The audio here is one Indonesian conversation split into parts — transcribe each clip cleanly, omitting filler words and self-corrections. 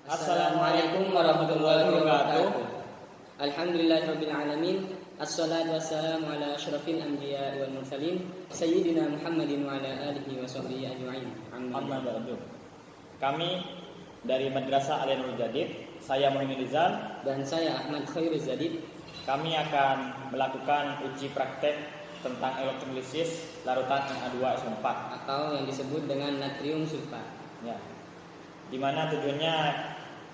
Assalamualaikum warahmatullahi wabarakatuh. Alhamdulillahirabbil alamin. Assalatu wassalamu ala asyrafil anbiya wal mursalin sayyidina Muhammadin wa ala alihi wa sahbihi ajma'in. Amma ba'du. Kami dari Madrasah Al-Nurul Jadid, saya Muhammad Rizal dan saya Ahmad Khairuz Zadid. Kami akan melakukan uji praktek tentang elektrolisis larutan Na2SO4 atau yang disebut dengan natrium sulfat. Ya. Di mana tujuannya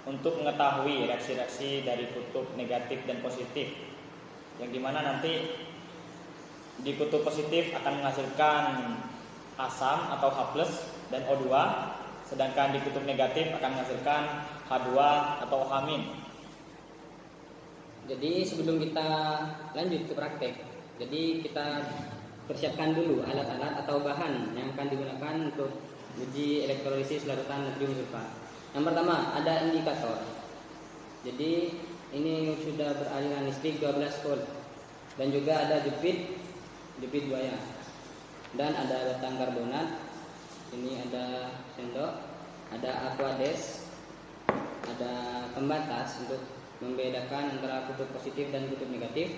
untuk mengetahui reaksi-reaksi dari kutub negatif dan positif, yang dimana nanti di kutub positif akan menghasilkan asam atau H+ dan O2, sedangkan di kutub negatif akan menghasilkan H2 atau H-. Jadi sebelum kita lanjut ke praktek, jadi kita persiapkan dulu alat-alat atau bahan yang akan digunakan untuk uji elektrolisis larutan natrium sulfat. Yang pertama ada indikator. Jadi ini sudah beraliran listrik 12 volt dan juga ada jepit buaya dan ada batang karbonat. Ini ada sendok, ada aquades, ada pembatas untuk membedakan antara kutub positif dan kutub negatif.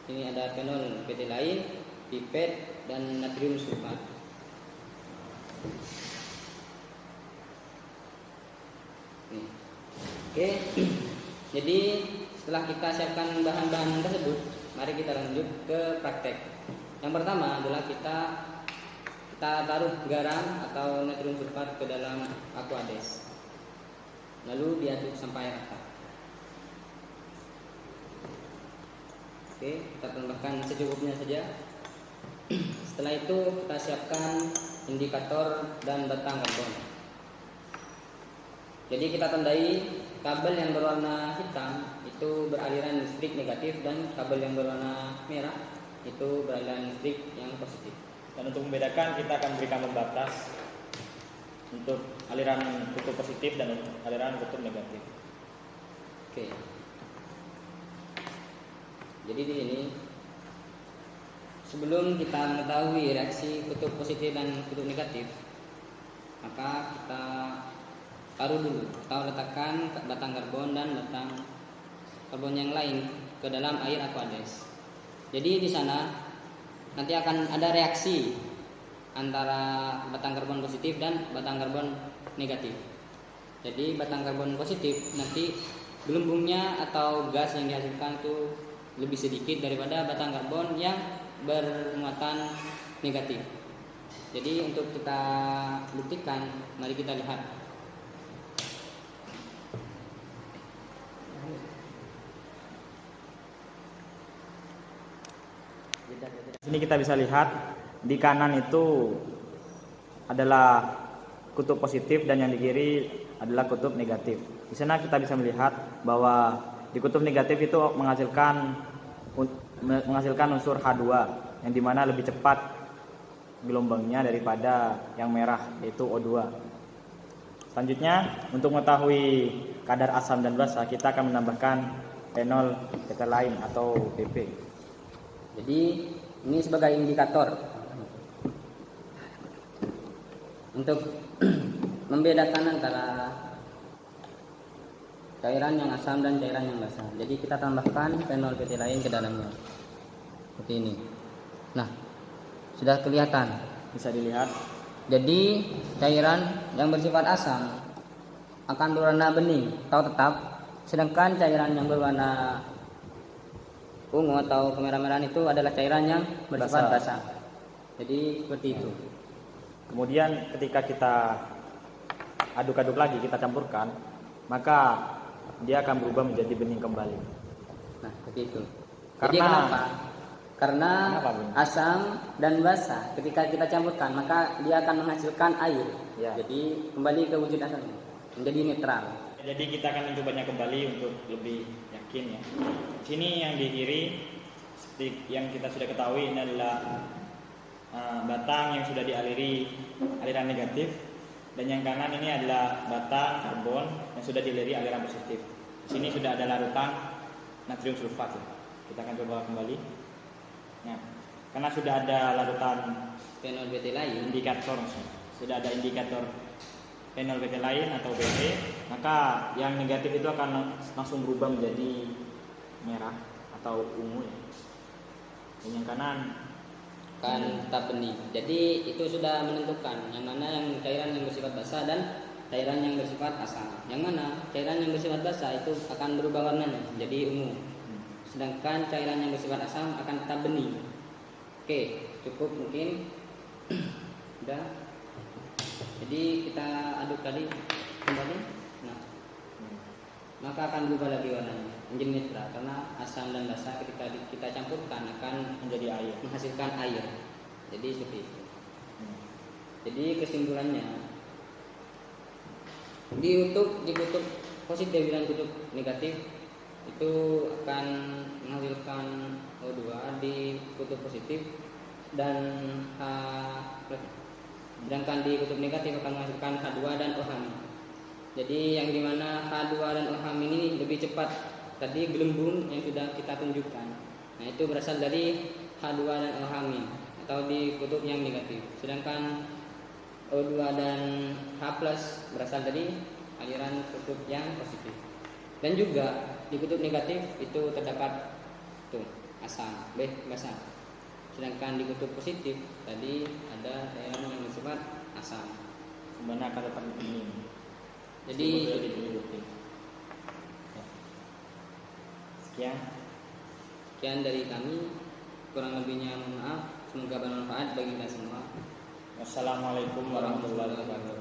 Ini ada fenol betilain, pipet dan natrium sulfat. Oke, jadi setelah kita siapkan bahan-bahan tersebut, mari kita lanjut ke praktek. Yang pertama adalah kita taruh garam atau natrium sulfat ke dalam aquades, lalu diaduk sampai rata. Oke, kita tambahkan secukupnya saja. Setelah itu kita siapkan indikator dan batang karbon. Jadi kita tandai kabel yang berwarna hitam itu beraliran listrik negatif dan kabel yang berwarna merah itu beraliran listrik yang positif. Dan untuk membedakan kita akan berikan pembatas untuk aliran kutub positif dan aliran kutub negatif. Oke. Jadi di sini sebelum kita mengetahui reaksi kutub positif dan kutub negatif, maka kita taruh dulu atau letakkan batang karbon dan batang karbon yang lain ke dalam air aquades. Jadi di sana nanti akan ada reaksi antara batang karbon positif dan batang karbon negatif. Jadi batang karbon positif nanti gelembungnya atau gas yang dihasilkan itu lebih sedikit daripada batang karbon yang bermuatan negatif. Jadi untuk kita buktikan, mari kita lihat. Di sini kita bisa lihat di kanan itu adalah kutub positif dan yang di kiri adalah kutub negatif. Di sana kita bisa melihat bahwa di kutub negatif itu menghasilkan unsur H2 yang dimana lebih cepat gelombangnya daripada yang merah yaitu O2. Selanjutnya untuk mengetahui kadar asam dan basa kita akan menambahkan fenol betilain atau PP. Jadi ini sebagai indikator untuk membedakan antara cairan yang asam dan cairan yang basa. Jadi kita tambahkan fenol betilain ke dalamnya seperti ini. Nah, sudah kelihatan, Bisa dilihat. jadi cairan yang bersifat asam akan berwarna bening atau tetap, sedangkan cairan yang berwarna ungu atau kemerah-merahan itu adalah cairan yang bersifat basah. Jadi seperti itu. Kemudian ketika kita aduk-aduk lagi, kita campurkan, maka dia akan berubah menjadi bening kembali. Nah, seperti itu. Jadi Karena- kenapa? Karena Kenapa, Bun? asam dan basa ketika kita campurkan maka dia akan menghasilkan air. Ya. Jadi kembali ke wujud asalnya, menjadi netral. Jadi kita akan mencobanya kembali untuk lebih yakin ya. Di sini yang di kiri seperti yang kita sudah ketahui ini adalah batang yang sudah dialiri aliran negatif, dan yang kanan ini adalah batang karbon yang sudah dialiri aliran positif. Di sini sudah ada larutan natrium sulfat ya. Kita akan coba kembali. Nah, karena sudah ada larutan Fenol betilain indikator, sudah ada indikator panel lain atau BT, maka yang negatif itu akan langsung berubah menjadi merah atau ungu ya. Dan yang kanan kan tetap bening. Jadi itu sudah menentukan yang mana yang cairan yang bersifat basah dan cairan yang bersifat asam. Yang mana cairan yang bersifat basah itu akan berubah warnanya jadi ungu. Sedangkan cairan yang bersifat asam akan tetap bening. Oke, cukup mungkin. Udah. Jadi kita aduk tadi kembali. Nah, maka akan berubah lagi warnanya menjadi netral karena asam dan basa ketika kita campurkan akan menjadi air. menghasilkan air. Jadi seperti itu. Jadi kesimpulannya di kutub positif dan kutub negatif itu akan menghasilkan O2 di kutub positif dan sedangkan di kutub negatif akan menghasilkan H2 dan OH-. Jadi yang dimana H2 dan OH ini lebih cepat tadi gelembung yang sudah kita tunjukkan. Nah itu berasal dari H2 dan OH- atau di kutub yang negatif. Sedangkan O2 dan H+ berasal dari aliran kutub yang positif. Dan juga di kutub negatif itu terdapat tuh asam, basa. Sedangkan di kutub positif tadi ada cairan yang bersifat asam. Sebenarnya akan tetap bening. Jadi sekian dari kami, kurang lebihnya mohon maaf. Semoga bermanfaat bagi kita semua. Wassalamualaikum warahmatullahi wabarakatuh.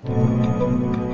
Wabarakatuh.